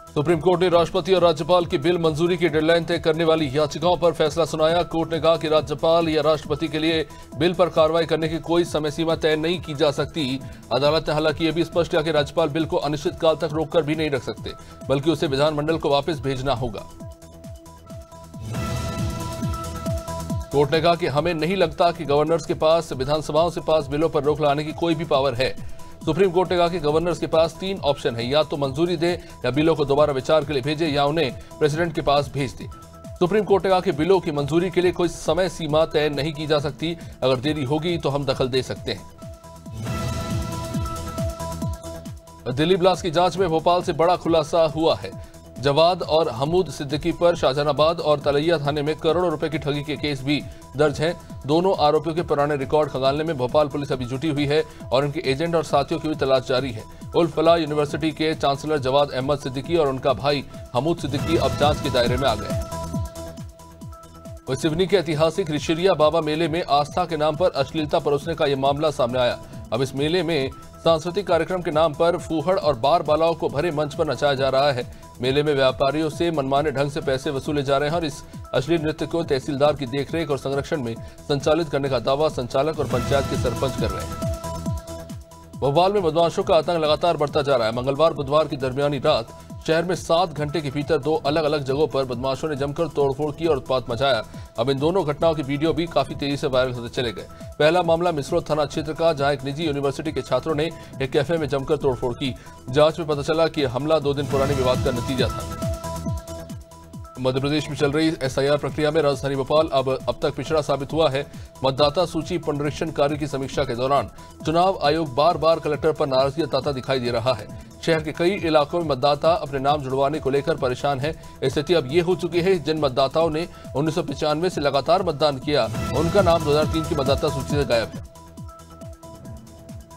Supreme court ने राष्ट्रपति और राज्यपाल की बिल मंजूरी की डेडलाइन तय करने वाली याचिकाओं पर फैसला सुनाया। कोर्ट ने कहा कि राज्यपाल या राष्ट्रपति के लिए बिल पर कार्रवाई करने की कोई समय सीमा तय नहीं की जा सकती। अदालत ने हालांकि यह भी स्पष्ट किया कि राज्यपाल बिल को अनिश्चितकाल तक रोककर भी नहीं रख सकते, बल्कि उसे विधानमंडल को वापस भेजना होगा। कोर्ट ने कहा कि हमें नहीं लगता कि गवर्नर्स के पास विधानसभाओं से पास बिलों पर रोक लगाने की कोई भी पावर है। सुप्रीम कोर्ट ने कहा कि गवर्नर्स के पास 3 ऑप्शन है, या तो मंजूरी दे, या बिलों को दोबारा विचार के लिए भेजे, या उन्हें प्रेसिडेंट के पास भेज दे। सुप्रीम कोर्ट ने कहा कि बिलों की मंजूरी के लिए कोई समय सीमा तय नहीं की जा सकती। अगर देरी होगी तो हम दखल दे सकते हैं। दिल्ली ब्लास्ट की जांच में भोपाल से बड़ा खुलासा हुआ है। जवाद और हमूद सिद्दीकी पर शाहजहानाबाद और तलैया थाने में करोड़ों रुपए की ठगी के केस भी दर्ज हैं। दोनों आरोपियों के पुराने रिकॉर्ड खंगालने में भोपाल पुलिस अभी जुटी हुई है और उनके एजेंट और साथियों की भी तलाश जारी है। उल फलाह यूनिवर्सिटी के चांसलर जवाद अहमद सिद्दीकी और उनका भाई हमूद सिद्दीकी अब जांच के दायरे में आ गए हैं। सिवनी के ऐतिहासिक ऋषिरिया बाबा मेले में आस्था के नाम पर अश्लीलता परोसने का यह मामला सामने आया। अब इस मेले में सांस्कृतिक कार्यक्रम के नाम पर फूहड़ और बार बालाओं को भरे मंच पर नचाया जा रहा है। मेले में व्यापारियों से मनमाने ढंग से पैसे वसूले जा रहे हैं और इस अश्लील नृत्य को तहसीलदार की देखरेख और संरक्षण में संचालित करने का दावा संचालक और पंचायत के सरपंच कर रहे हैं। भोपाल में बदमाशों का आतंक लगातार बढ़ता जा रहा है। मंगलवार बुधवार की दरमियानी रात शहर में 7 घंटे के भीतर 2 अलग अलग जगहों पर बदमाशों ने जमकर तोड़फोड़ की और उत्पात मचाया। अब इन दोनों घटनाओं के वीडियो भी काफी तेजी से वायरल होते चले गए। पहला मामला मिसरोद थाना क्षेत्र का, जहां एक निजी यूनिवर्सिटी के छात्रों ने एक कैफे में जमकर तोड़फोड़ की। जांच में पता चला कि हमला 2 दिन पुराने विवाद का नतीजा था। मध्य प्रदेश में चल रही एसआईआर प्रक्रिया में राजधानी भोपाल अब तक पिछड़ा साबित हुआ है। मतदाता सूची पुनरीक्षण कार्य की समीक्षा के दौरान चुनाव आयोग बार बार कलेक्टर पर नाराजगी जताता दिखाई दे रहा है। शहर के कई इलाकों में मतदाता अपने नाम जुड़वाने को लेकर परेशान है। स्थिति अब ये हो चुकी है, जिन मतदाताओं ने 1995 से लगातार मतदान किया, उनका नाम 2003 की मतदाता सूची से गायब है।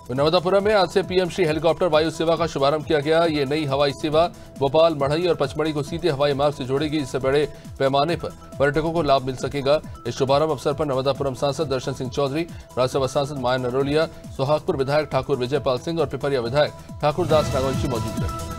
नर्मदापुरम में आज से पीएम-श्री हेलीकॉप्टर वायु सेवा का शुभारंभ किया गया। ये नई हवाई सेवा भोपाल, मढ़ई और पचमढ़ी को सीधे हवाई मार्ग से जोड़ेगी, जिससे बड़े पैमाने पर पर्यटकों को लाभ मिल सकेगा। इस शुभारंभ अवसर पर नर्मदापुरम सांसद दर्शन सिंह चौधरी, राज्यसभा सांसद माया नरोलिया, सोहागपुर विधायक ठाकुर विजयपाल सिंह और पिपरिया विधायक ठाकुर दास नागवंशी मौजूद रहे।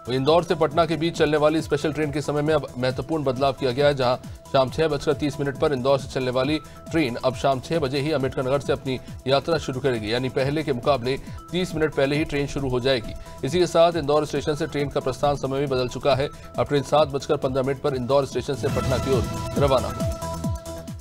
इंदौर से पटना के बीच चलने वाली स्पेशल ट्रेन के समय में अब महत्वपूर्ण बदलाव किया गया है, जहां शाम 6:30 पर इंदौर से चलने वाली ट्रेन अब शाम 6 बजे ही अम्बेडकर नगर से अपनी यात्रा शुरू करेगी। यानी पहले के मुकाबले 30 मिनट पहले ही ट्रेन शुरू हो जाएगी। इसी के साथ इंदौर स्टेशन से ट्रेन का प्रस्थान समय भी बदल चुका है। अब ट्रेन 7:15 पर इंदौर स्टेशन से पटना की ओर रवाना होगी।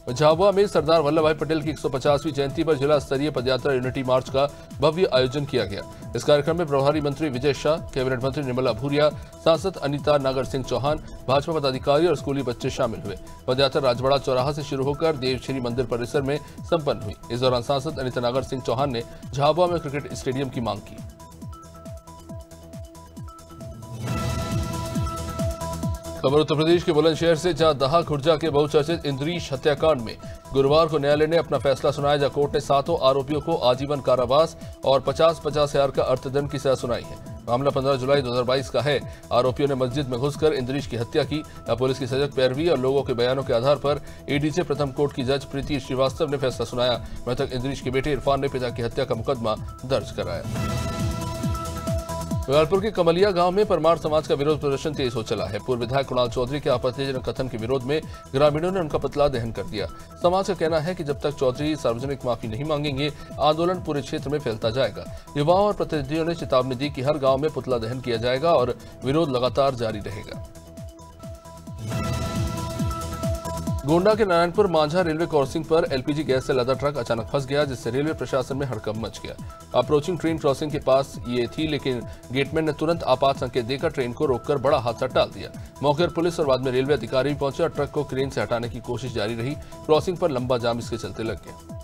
झाबुआ में सरदार वल्लभ भाई पटेल की 150वीं जयंती पर जिला स्तरीय पदयात्रा यूनिटी मार्च का भव्य आयोजन किया गया। इस कार्यक्रम में प्रभारी मंत्री विजय शाह, कैबिनेट मंत्री निर्मला भूरिया, सांसद अनीता नागर सिंह चौहान, भाजपा पदाधिकारी और स्कूली बच्चे शामिल हुए। पदयात्रा राजवाड़ा चौराहा से शुरू होकर देवश्री मंदिर परिसर में संपन्न हुई। इस दौरान सांसद अनीता नागर सिंह चौहान ने झाबुआ में क्रिकेट स्टेडियम की मांग की। खबर उत्तर प्रदेश के बुलंदशहर से, जहां दहा खुर्जा के बहुचर्चित इंद्रीश हत्याकांड में गुरुवार को न्यायालय ने अपना फैसला सुनाया, जहां कोर्ट ने 7 आरोपियों को आजीवन कारावास और 50-50 हजार का अर्थदंड की सजा सुनाई है। मामला 15 जुलाई 2022 का है। आरोपियों ने मस्जिद में घुसकर इंद्रीश की हत्या की। पुलिस की सजग पैरवी और लोगों के बयानों के आधार पर एडीजे प्रथम कोर्ट की जज प्रीति श्रीवास्तव ने फैसला सुनाया। मृतक इंद्रीश के बेटे इरफान ने पिता की हत्या का मुकदमा दर्ज कराया। बलरामपुर के कमलिया गांव में परमार समाज का विरोध प्रदर्शन तेज हो चला है। पूर्व विधायक कुणाल चौधरी के आपत्तिजनक कथन के विरोध में ग्रामीणों ने उनका पुतला दहन कर दिया। समाज का कहना है कि जब तक चौधरी सार्वजनिक माफी नहीं मांगेंगे, आंदोलन पूरे क्षेत्र में फैलता जाएगा। युवाओं और प्रतिनिधियों ने चेतावनी दी कि हर गांव में पुतला दहन किया जाएगा और विरोध लगातार जारी रहेगा। गोंडा के नारायणपुर मांझा रेलवे क्रॉसिंग पर एलपीजी गैस से लदा ट्रक अचानक फंस गया, जिससे रेलवे प्रशासन में हड़कंप मच गया। अप्रोचिंग ट्रेन क्रॉसिंग के पास ये थी, लेकिन गेटमैन ने तुरंत आपात संकेत देकर ट्रेन को रोककर बड़ा हादसा टाल दिया। मौके पर पुलिस और बाद में रेलवे अधिकारी भी पहुंचे और ट्रक को क्रेन से हटाने की कोशिश जारी रही। क्रॉसिंग पर लंबा जाम इसके चलते लग गया।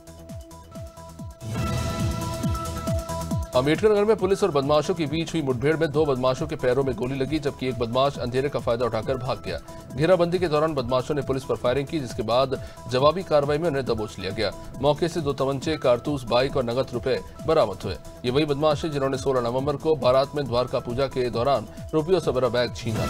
अम्बेडकर नगर में पुलिस और बदमाशों के बीच हुई मुठभेड़ में 2 बदमाशों के पैरों में गोली लगी, जबकि एक बदमाश अंधेरे का फायदा उठाकर भाग गया। घेराबंदी के दौरान बदमाशों ने पुलिस पर फायरिंग की, जिसके बाद जवाबी कार्रवाई में उन्हें दबोच लिया गया। मौके से 2 तमंचे, कारतूस, बाइक और नगद रुपए बरामद हुए। ये वही बदमाश है जिन्होंने 16 नवंबर को बारात में द्वारका पूजा के दौरान रुपयों से भरा बैग छीना।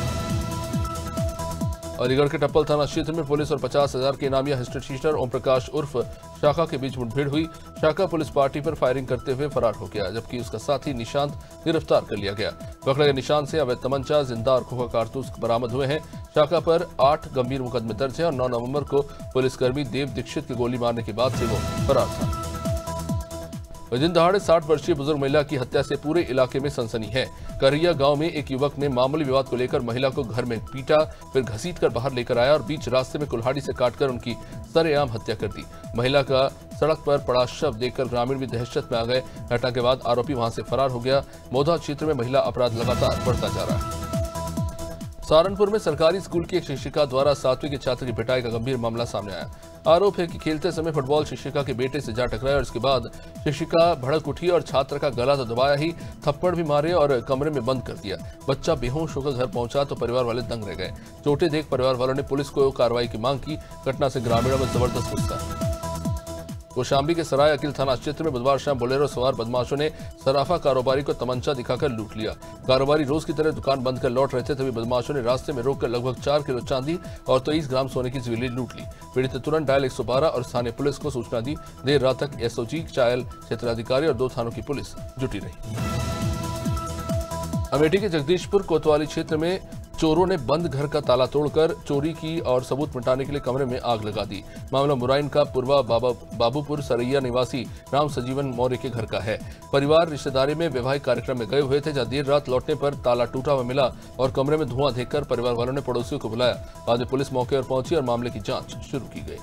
अलीगढ़ के टप्पल थाना क्षेत्र में पुलिस और 50,000 के इनामिया हिस्ट्री टीचर ओम प्रकाश उर्फ शाखा के बीच मुठभेड़ हुई। शाखा पुलिस पार्टी पर फायरिंग करते हुए फरार हो गया, जबकि उसका साथी निशांत गिरफ्तार कर लिया गया। पकड़े गए निशांत से अवैध तमंचा, जिंदा और खोखा कारतूस बरामद हुए हैं। शाखा पर 8 गंभीर मुकदमे दर्ज है और 9 नवंबर को पुलिसकर्मी देव दीक्षित की गोली मारने के बाद से वो फरार था। दिन दहाड़े 60 वर्षीय बुजुर्ग महिला की हत्या से पूरे इलाके में सनसनी है। करैया गांव में एक युवक ने मामूली विवाद को लेकर महिला को घर में पीटा, फिर घसीटकर बाहर लेकर आया और बीच रास्ते में कुल्हाड़ी से काटकर उनकी सरेआम हत्या कर दी। महिला का सड़क पर पड़ा शव देखकर ग्रामीण भी दहशत में आ गए। घटना के बाद आरोपी वहां से फरार हो गया। मोधा क्षेत्र में महिला अपराध लगातार बढ़ता जा रहा है। सहारनपुर में सरकारी स्कूल की एक शिक्षिका द्वारा 7वीं के छात्र की पिटाई का गंभीर मामला सामने आया। आरोप है कि खेलते समय फुटबॉल शिक्षिका के बेटे से जा टकराया और इसके बाद शिक्षिका भड़क उठी और छात्र का गला तो दबाया ही, थप्पड़ भी मारे और कमरे में बंद कर दिया। बच्चा बेहोश होकर घर पहुंचा तो परिवार वाले दंग रह गए। चोटें देख परिवार वालों ने पुलिस को कार्रवाई की मांग की। घटना से ग्रामीणों में जबरदस्त गुस्सा है। कौशाम्बी के सराय अकील थाना क्षेत्र में बुधवार शाम बोलेरो सवार बदमाशों ने सराफा कारोबारी को तमंचा दिखाकर लूट लिया। कारोबारी रोज की तरह दुकान बंद कर लौट रहे थे, तभी बदमाशों ने रास्ते में रोककर लगभग 4 किलो चांदी और 23 ग्राम सोने की ज्वेलरी लूट ली। पीड़ित ने तुरंत डायल 112 और स्थानीय पुलिस को सूचना दी। देर रात तक एसओजी, चायल क्षेत्राधिकारी और 2 थानों की पुलिस जुटी रही। अमेठी के जगदीशपुर कोतवाली क्षेत्र में चोरों ने बंद घर का ताला तोड़कर चोरी की और सबूत मिटाने के लिए कमरे में आग लगा दी। मामला मुराइन का पूर्वा बाबूपुर सरैया निवासी राम सजीवन मौर्य के घर का है। परिवार रिश्तेदारी में वैवाहिक कार्यक्रम में गए हुए थे, जहां देर रात लौटने पर ताला टूटा हुआ मिला और कमरे में धुआं देखकर परिवार वालों ने पड़ोसियों को बुलाया। बाद में पुलिस मौके पर पहुंची और मामले की जांच शुरू की गई।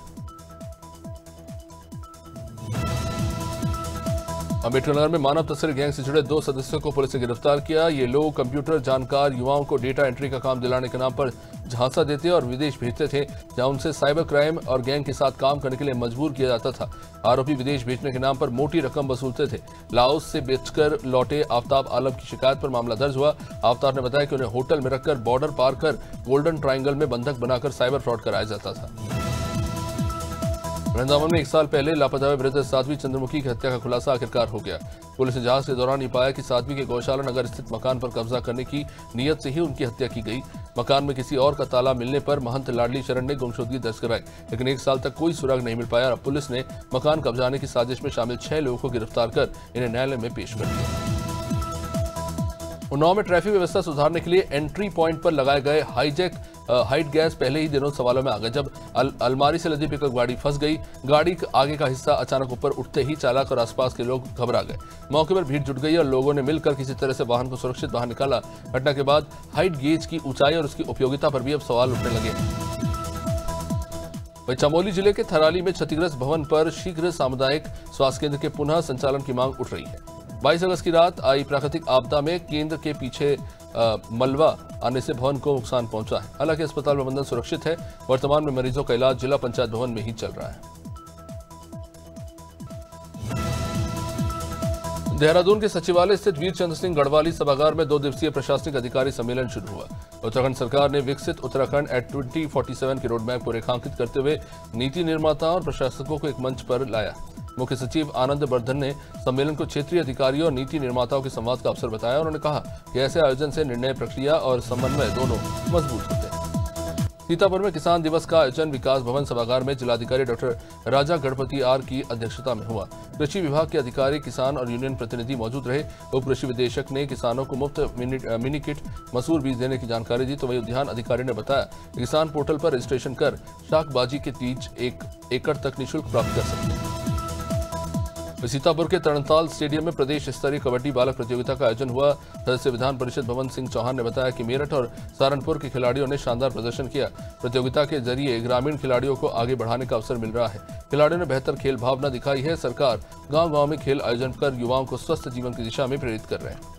अम्बेडकर में मानव तस्करी गैंग से जुड़े 2 सदस्यों को पुलिस ने गिरफ्तार किया। ये लोग कंप्यूटर जानकार युवाओं को डेटा एंट्री का काम दिलाने के नाम पर झांसा देते और विदेश भेजते थे, जहां उनसे साइबर क्राइम और गैंग के साथ काम करने के लिए मजबूर किया जाता था। आरोपी विदेश भेजने के नाम पर मोटी रकम वसूलते थे। लाओस से बेचकर लौटे आफ्ताब आलम की शिकायत पर मामला दर्ज हुआ। आफ्ताब ने बताया कि उन्हें होटल में रखकर बॉर्डर पार कर गोल्डन ट्रायंगल में बंधक बनाकर साइबर फ्रॉड कराया जाता था। वृंदावन में 1 साल पहले लापता वृद्ध साध्वी चंद्रमुखी की हत्या का खुलासा आखिरकार हो गया। पुलिस ने जांच के दौरान ये पाया कि साध्वी के गौशाला नगर स्थित मकान पर कब्जा करने की नीयत से ही उनकी हत्या की गई। मकान में किसी और का ताला मिलने पर महंत लाडली शरण ने गुमशुदगी दर्ज कराई, लेकिन 1 साल तक कोई सुराग नहीं मिल पाया और पुलिस ने मकान कब्जाने की साजिश में शामिल 6 लोगों को गिरफ्तार कर इन्हें न्यायालय में पेश कर दिया। उन्नाव में ट्रैफिक व्यवस्था सुधारने के लिए एंट्री पॉइंट पर लगाए गए हाइट गैस पहले ही दिनों सवालों में आ गए, जब अलमारी से लदी पिकअप गाड़ी फंस गई। गाड़ी का आगे का हिस्सा अचानक ऊपर उठते ही चालक और आसपास के लोग घबरा गए। मौके पर भीड़ जुट गई और लोगों ने मिलकर किसी तरह से वाहन को सुरक्षित बाहर निकाला। घटना के बाद हाइट गेज की ऊंचाई और उसकी उपयोगिता पर भी अब सवाल उठने लगे। वहीं चमोली जिले के थराली में क्षतिग्रस्त भवन पर शीघ्र सामुदायिक स्वास्थ्य केंद्र के पुनः संचालन की मांग उठ रही है। 22 अगस्त की रात आई प्राकृतिक आपदा में केंद्र के पीछे मलबा आने से भवन को नुकसान पहुंचा है। हालांकि अस्पताल प्रबंधन सुरक्षित है। वर्तमान में मरीजों का इलाज जिला पंचायत भवन में ही चल रहा है। देहरादून के सचिवालय स्थित वीर चंद्र सिंह गढ़वाली सभागार में 2 दिवसीय प्रशासनिक अधिकारी सम्मेलन शुरू हुआ। उत्तराखंड सरकार ने विकसित उत्तराखंड एट 2047 के रोडमैप को रेखांकित करते हुए नीति निर्माताओं और प्रशासकों को एक मंच पर लाया। मुख्य सचिव आनंद वर्धन ने सम्मेलन को क्षेत्रीय अधिकारियों और नीति निर्माताओं के संवाद का अवसर बताया। उन्होंने कहा कि ऐसे आयोजन से निर्णय प्रक्रिया और समन्वय दोनों मजबूत होते हैं। सीतापुर में किसान दिवस का आयोजन विकास भवन सभागार में जिलाधिकारी डॉक्टर राजा गणपति आर की अध्यक्षता में हुआ। कृषि विभाग के अधिकारी, किसान और यूनियन प्रतिनिधि मौजूद रहे। उप कृषि निदेशक ने किसानों को मुफ्त मिनी किट मसूर बीज देने की जानकारी दी, तो वही उद्यान अधिकारी ने बताया कि किसान पोर्टल पर रजिस्ट्रेशन कर शाकबाजी के बीज 1 एकड़ तक निःशुल्क प्राप्त कर सकते हैं। सीतापुर के तरणताल स्टेडियम में प्रदेश स्तरीय कबड्डी बालक प्रतियोगिता का आयोजन हुआ। सदस्य विधान परिषद भवन सिंह चौहान ने बताया कि मेरठ और सहारनपुर के खिलाड़ियों ने शानदार प्रदर्शन किया। प्रतियोगिता के जरिए ग्रामीण खिलाड़ियों को आगे बढ़ाने का अवसर मिल रहा है। खिलाड़ियों ने बेहतर खेल भावना दिखाई है। सरकार गांव-गांव में खेल आयोजन कर युवाओं को स्वस्थ जीवन की दिशा में प्रेरित कर रहे हैं।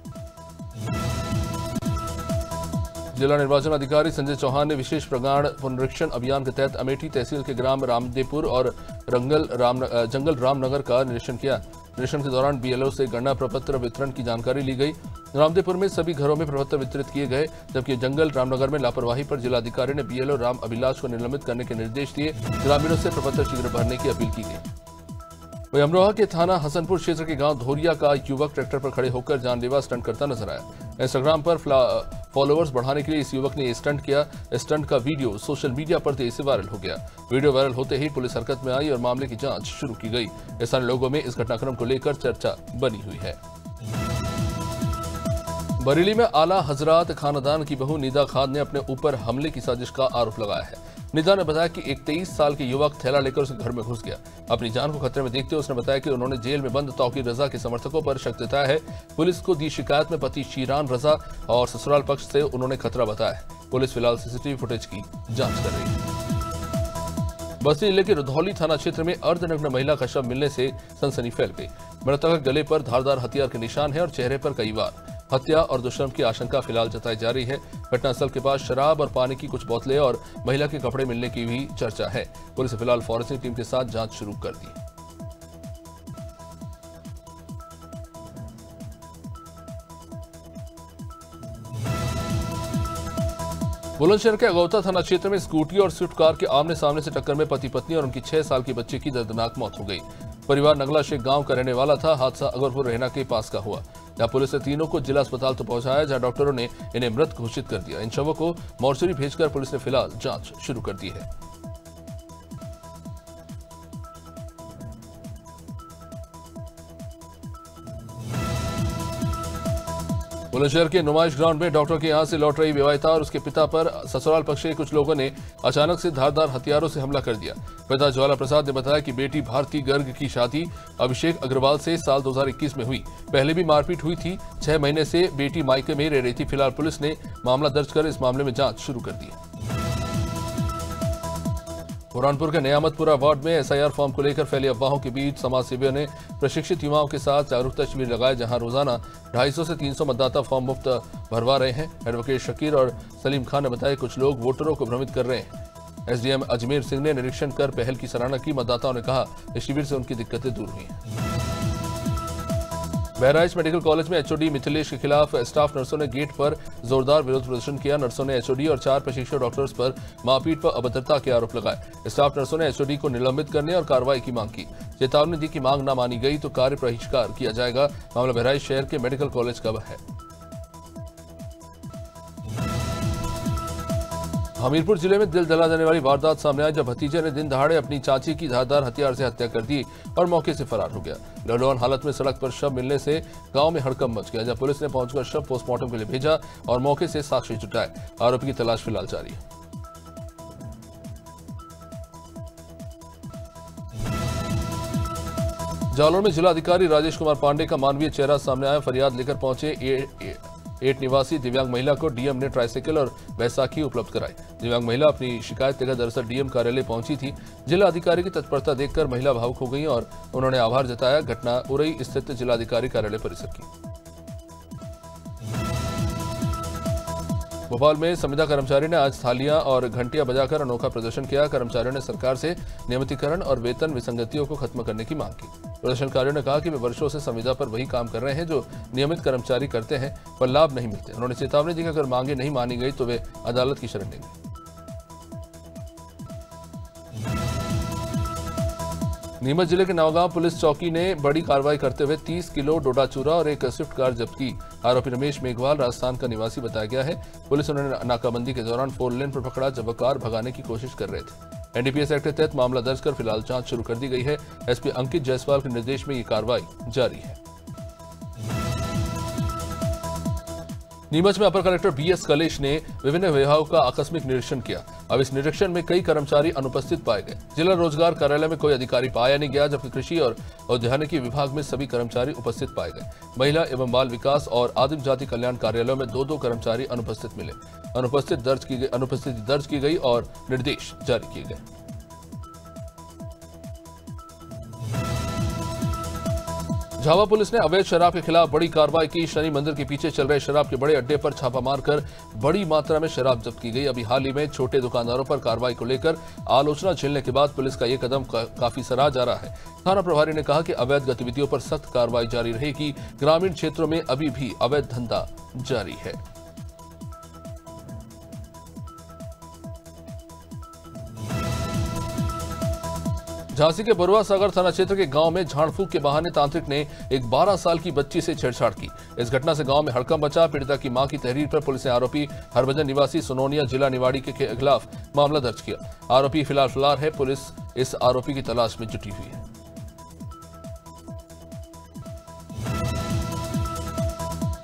जिला निर्वाचन अधिकारी संजय चौहान ने विशेष प्रगाढ़ पुनरीक्षण अभियान के तहत अमेठी तहसील के ग्राम रामदेपुर और जंगल रामनगर का निरीक्षण किया। निरीक्षण के दौरान बीएलओ से गणना प्रपत्र वितरण की जानकारी ली गई। रामदेपुर में सभी घरों में प्रपत्र वितरित किए गए, जबकि जंगल रामनगर में लापरवाही पर जिलाधिकारी ने बीएलओ राम अभिलाष को निलंबित करने के निर्देश दिए। ग्रामीणों से प्रपत्र शीघ्र भरने की अपील की गई। वहीं अमरोहा के थाना हसनपुर क्षेत्र के गांव धोरिया का युवक ट्रैक्टर पर खड़े होकर जानलेवा स्टंट करता नजर आया। इंस्टाग्राम पर फॉलोअर्स बढ़ाने के लिए इस युवक ने स्टंट किया। स्टंट का वीडियो सोशल मीडिया पर तेजी से वायरल हो गया। वीडियो वायरल होते ही पुलिस हरकत में आई और मामले की जांच शुरू की गई। स्थानीय लोगों में इस घटनाक्रम को लेकर चर्चा बनी हुई है। बरेली में आला हजरात खानदान की बहू निदा खान ने अपने ऊपर हमले की साजिश का आरोप लगाया है। निदा ने बताया कि एक 23 साल के युवक थैला लेकर उसके घर में घुस गया। अपनी जान को खतरे में देखते हुए उसने बताया कि उन्होंने जेल में बंद तौकीर रजा के समर्थकों पर शक जताया है। पुलिस को दी शिकायत में पति शीरान रजा और ससुराल पक्ष से उन्होंने खतरा बताया है। पुलिस फिलहाल सीसीटीवी फुटेज की जांच कर रही है। बस्ती जिले के रुधौली थाना क्षेत्र में अर्धनग्न महिला का शव मिलने से सनसनी फैल गई। मृतक गले पर धारदार हथियार के निशान है और चेहरे पर कई बार हत्या और दुष्कर्म की आशंका फिलहाल जताई जा रही है। घटनास्थल के पास शराब और पानी की कुछ बोतलें और महिला के कपड़े मिलने की भी चर्चा है। पुलिस ने फिलहाल फॉरेंसिक टीम के साथ जांच शुरू कर दी। बुलंदशहर के अगौता थाना क्षेत्र में स्कूटी और स्विफ्ट कार के आमने सामने से टक्कर में पति पत्नी और उनकी 6 साल की बच्चे की दर्दनाक मौत हो गई। परिवार नगला शेख गांव का रहने वाला था। हादसा अगरपुर रहना के पास का हुआ, जहां पुलिस ने तीनों को जिला अस्पताल तो पहुंचाया, जहां डॉक्टरों ने इन्हें मृत घोषित कर दिया। इन शवों को मोर्चरी भेजकर पुलिस ने फिलहाल जांच शुरू कर दी है। बुलंदशहर के नुमाइश ग्राउंड में डॉक्टर के यहां से लौट रही विवाहिता और उसके पिता पर ससुराल पक्ष के कुछ लोगों ने अचानक से धारदार हथियारों से हमला कर दिया। पिता ज्वाला प्रसाद ने बताया कि बेटी भारती गर्ग की शादी अभिषेक अग्रवाल से साल 2021 में हुई। पहले भी मारपीट हुई थी। 6 महीने से बेटी मायके में रह रही थी। फिलहाल पुलिस ने मामला दर्ज कर इस मामले में जांच शुरू कर दी है। बुरहानपुर के नियामतपुरा वार्ड में एसआईआर फॉर्म को लेकर फैली अफवाहों के बीच समाजसेवियों ने प्रशिक्षित युवाओं के साथ जागरूकता शिविर लगाए, जहां रोजाना 250 से 300 मतदाता फॉर्म मुफ्त भरवा रहे हैं। एडवोकेट शकीर और सलीम खान ने बताया कुछ लोग वोटरों को भ्रमित कर रहे हैं। एसडीएम अजमेर सिंह ने निरीक्षण कर पहल की सराहना की। मतदाताओं ने कहा इस शिविर से उनकी दिक्कतें दूर हुई हैं। बहराइच मेडिकल कॉलेज में एचओडी मिथिलेश के खिलाफ स्टाफ नर्सों ने गेट पर जोरदार विरोध प्रदर्शन किया। नर्सों ने एचओडी और 4 प्रशिक्षु डॉक्टर्स पर मारपीट व अभद्रता के आरोप लगाए। स्टाफ नर्सों ने एचओडी को निलंबित करने और कार्रवाई की मांग की। चेतावनी दी कि मांग न मानी गई तो कार्य बहिष्कार किया जाएगा। मामला बहराइच शहर के मेडिकल कॉलेज का है। हमीरपुर जिले में दिल दहला देने वाली वारदात सामने आई, जब भतीजे ने दिन दहाड़े अपनी चाची की धारदार हथियार से हत्या कर दी और मौके से फरार हो गया। लहलहान हालत में सड़क पर शव मिलने से गांव में हड़कंप मच गया, जब पुलिस ने पहुंचकर शव पोस्टमार्टम के लिए भेजा और मौके से साक्ष्य जुटाए। आरोपी की तलाश फिलहाल जारी है। जालौर में जिलाधिकारी राजेश कुमार पांडे का मानवीय चेहरा सामने आया। फरियाद लेकर पहुंचे एट निवासी दिव्यांग महिला को डीएम ने ट्राइसाइकिल और बैसाखी उपलब्ध कराई। दिव्यांग महिला अपनी शिकायत लेकर दरअसल डीएम कार्यालय पहुंची थी। जिलाधिकारी की तत्परता देखकर महिला भावुक हो गई और उन्होंने आभार जताया। घटना उरई स्थित जिलाधिकारी कार्यालय परिसर की। भोपाल में संविदा कर्मचारी ने आज थालियां और घंटियां बजाकर अनोखा प्रदर्शन किया। कर्मचारियों ने सरकार से नियमितीकरण और वेतन विसंगतियों को खत्म करने की मांग की। प्रदर्शनकारियों ने कहा कि वे वर्षों से संविदा पर वही काम कर रहे हैं जो नियमित कर्मचारी करते हैं, पर लाभ नहीं मिलते। उन्होंने चेतावनी दी कि अगर मांगे नहीं मानी गई तो वे अदालत की शरण लेंगे। नीमच जिले के नौगांव पुलिस चौकी ने बड़ी कार्रवाई करते हुए 30 किलो डोडा चूरा और एक स्विफ्ट कार जब्त की। आरोपी रमेश मेघवाल राजस्थान का निवासी बताया गया है। पुलिस उन्होंने नाकाबंदी के दौरान 4 लेन पर पकड़ा जब वह कार भगाने की कोशिश कर रहे थे। एनडीपीएस एक्ट के तहत मामला दर्ज कर फिलहाल जांच शुरू कर दी गई है। एसपी अंकित जायसवाल के निर्देश में ये कार्रवाई जारी है। नीमच में अपर कलेक्टर बीएस कलेश ने विभिन्न विभागों का आकस्मिक निरीक्षण किया। अब इस निरीक्षण में कई कर्मचारी अनुपस्थित पाए गए। जिला रोजगार कार्यालय में कोई अधिकारी पाया नहीं गया, जबकि कृषि और उद्यानिकी विभाग में सभी कर्मचारी उपस्थित पाए गए। महिला एवं बाल विकास और आदिम जाति कल्याण कार्यालयों में 2-2 कर्मचारी अनुपस्थित मिले। अनुपस्थिति दर्ज की गई और निर्देश जारी किए गए। झावा पुलिस ने अवैध शराब के खिलाफ बड़ी कार्रवाई की। शनि मंदिर के पीछे चल रहे शराब के बड़े अड्डे पर छापा मारकर बड़ी मात्रा में शराब जब्त की गई। अभी हाल ही में छोटे दुकानदारों पर कार्रवाई को लेकर आलोचना झेलने के बाद पुलिस का यह कदम काफी सराहा जा रहा है। थाना प्रभारी ने कहा कि अवैध गतिविधियों पर सख्त कार्रवाई जारी रहेगी। ग्रामीण क्षेत्रों में अभी भी अवैध धंधा जारी है। झांसी के बरुआ सागर थाना क्षेत्र के गांव में झाड़ फूंक के बहाने तांत्रिक ने एक 12 साल की बच्ची से छेड़छाड़ की। इस घटना से गांव में हड़कंप मचा। पीड़िता की मां की तहरीर पर पुलिस ने आरोपी हरभजन निवासी सोनोनिया जिला निवाड़ी के खिलाफ मामला दर्ज किया। आरोपी फिलहाल फरार है। पुलिस इस आरोपी की तलाश में जुटी हुई है।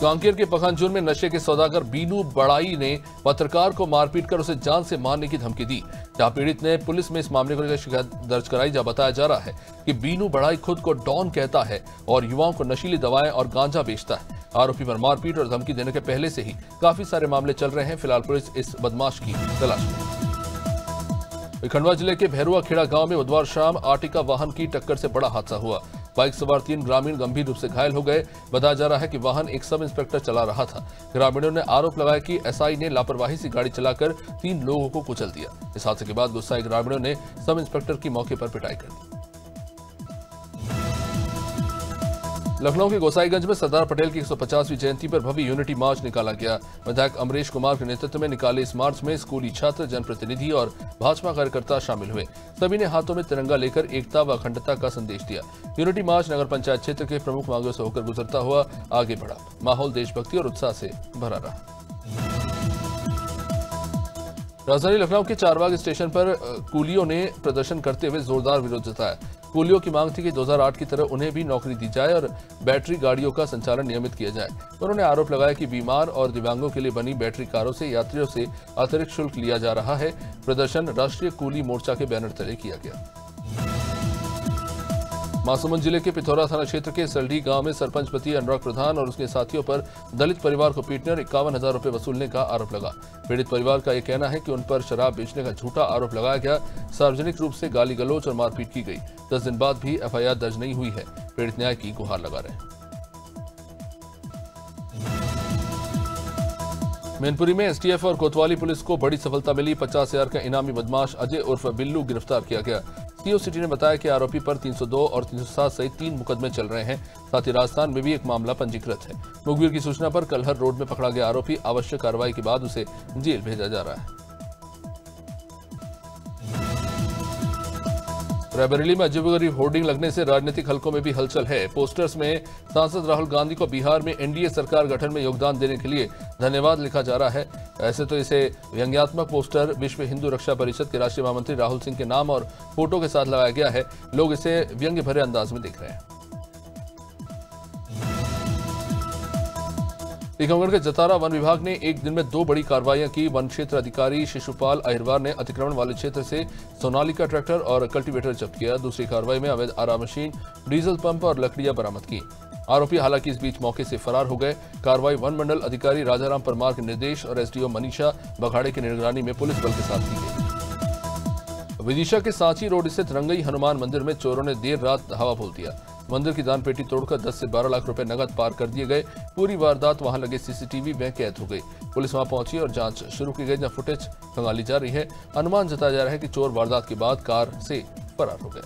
कांकेर के पखानजून में नशे के सौदागर बीनू बड़ाई ने पत्रकार को मारपीट कर उसे जान से मारने की धमकी दी। जहां पीड़ित ने पुलिस में इस मामले को लेकर शिकायत दर्ज कराई, जहां बताया जा रहा है कि बीनू बड़ाई खुद को डॉन कहता है और युवाओं को नशीली दवाएं और गांजा बेचता है। आरोपी पर मारपीट और धमकी देने के पहले से ही काफी सारे मामले चल रहे हैं। फिलहाल पुलिस इस बदमाश की तलाश में। खंडवा जिले के भैरुआ खेड़ा गांव में बुधवार शाम आर्टिका वाहन की टक्कर से बड़ा हादसा हुआ। बाइक सवार 3 ग्रामीण गंभीर रूप से घायल हो गए। बताया जा रहा है कि वाहन एक सब इंस्पेक्टर चला रहा था। ग्रामीणों ने आरोप लगाया कि एसआई ने लापरवाही से गाड़ी चलाकर 3 लोगों को कुचल दिया। इस हादसे के बाद गुस्साए ग्रामीणों ने सब इंस्पेक्टर की मौके पर पिटाई कर दी। लखनऊ के गोसाईगंज में सरदार पटेल की 150वीं जयंती पर भव्य यूनिटी मार्च निकाला गया। विधायक अमरीश कुमार के नेतृत्व में निकाले इस मार्च में स्कूली छात्र, जनप्रतिनिधि और भाजपा कार्यकर्ता शामिल हुए। सभी ने हाथों में तिरंगा लेकर एकता व अखंडता का संदेश दिया। यूनिटी मार्च नगर पंचायत क्षेत्र के प्रमुख मार्गों से होकर गुजरता हुआ आगे बढ़ा। माहौल देशभक्ति और उत्साह से भरा रहा। राजधानी लखनऊ के चारबाग स्टेशन पर कूलियों ने प्रदर्शन करते हुए जोरदार विरोध जताया। कूलियों की मांग थी कि 2008 की तरह उन्हें भी नौकरी दी जाए और बैटरी गाड़ियों का संचालन नियमित किया जाए। उन्होंने आरोप लगाया कि बीमार और दिव्यांगों के लिए बनी बैटरी कारों से यात्रियों से अतिरिक्त शुल्क लिया जा रहा है। प्रदर्शन राष्ट्रीय कूली मोर्चा के बैनर तले किया गया। महासमुंद जिले के पिथौरा थाना क्षेत्र के सलडी गांव में सरपंच पति अनुराग प्रधान और उसके साथियों पर दलित परिवार को पीटने और 51,000 रुपए वसूलने का आरोप लगा। पीड़ित परिवार का यह कहना है कि उन पर शराब बेचने का झूठा आरोप लगाया गया। सार्वजनिक रूप से गाली गलौज और मारपीट की गई। 10 दिन बाद भी एफआईआर दर्ज नहीं हुई है। पीड़ित न्याय की गुहार लगा रहे हैं। मैनपुरी में एसटीएफ और कोतवाली पुलिस को बड़ी सफलता मिली। 50,000 का इनामी बदमाश अजय उर्फ बिल्लू गिरफ्तार किया गया। सीओ सिटी ने बताया कि आरोपी पर 302 और 307 सहित 3 मुकदमे चल रहे हैं। साथ ही राजस्थान में भी एक मामला पंजीकृत है। मुखबिर की सूचना पर कलहर रोड में पकड़ा गया आरोपी आवश्यक कार्रवाई के बाद उसे जेल भेजा जा रहा है। रायबरेली में अजीबोगरीब होर्डिंग लगने से राजनीतिक हलकों में भी हलचल है। पोस्टर्स में सांसद राहुल गांधी को बिहार में एनडीए सरकार गठन में योगदान देने के लिए धन्यवाद लिखा जा रहा है। ऐसे तो इसे व्यंग्यात्मक पोस्टर विश्व हिंदू रक्षा परिषद के राष्ट्रीय महामंत्री राहुल सिंह के नाम और फोटो के साथ लगाया गया है। लोग इसे व्यंग्य भरे अंदाज में देख रहे हैं। टीकमगढ़ के जतारा वन विभाग ने एक दिन में 2 बड़ी कार्रवाइयां की। वन क्षेत्र अधिकारी शिशुपाल अहिरवार ने अतिक्रमण वाले क्षेत्र से सोनालिका ट्रैक्टर और कल्टीवेटर जब्त किया। दूसरी कार्रवाई में अवैध आरा मशीन, डीजल पंप और लकड़ियां बरामद की। आरोपी हालांकि इस बीच मौके से फरार हो गए। कार्रवाई वन मंडल अधिकारी राजाराम परमार के निर्देश और एसडीओ मनीषा बघाड़े की निगरानी में पुलिस बल के साथ की गई। विदिशा के सांची रोड स्थित रंगई हनुमान मंदिर में चोरों ने देर रात हवा बोल दिया। मंदिर की दान पेटी तोड़कर 10 से 12 लाख रुपए नकद पार कर दिए गए। पूरी वारदात वहां लगे सीसीटीवी में कैद हो गई। पुलिस वहां पहुंची और जांच शुरू की गई, जहां फुटेज खंगाली जा रही है। अनुमान जताया जा रहा है कि चोर वारदात के बाद कार से फरार हो गए।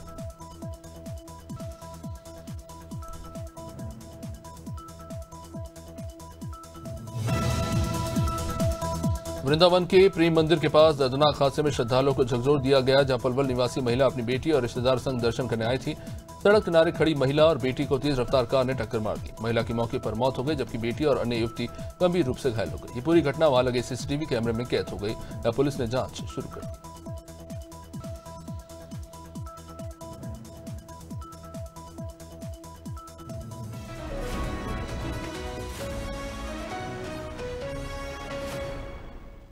वृंदावन के प्रेम मंदिर के पास दर्दनाक हादसे में श्रद्धालुओं को झकझोर दिया गया, जहां पलवल निवासी महिला अपनी बेटी और रिश्तेदार संग दर्शन करने आई थी। सड़क किनारे खड़ी महिला और बेटी को तेज रफ्तार कार ने टक्कर मार दी। महिला की मौके पर मौत हो गई, जबकि बेटी और अन्य युवती गंभीर रूप से घायल हो गई। ये पूरी घटना वहां लगे सीसीटीवी कैमरे में कैद हो गई। पुलिस ने जांच शुरू कर दी।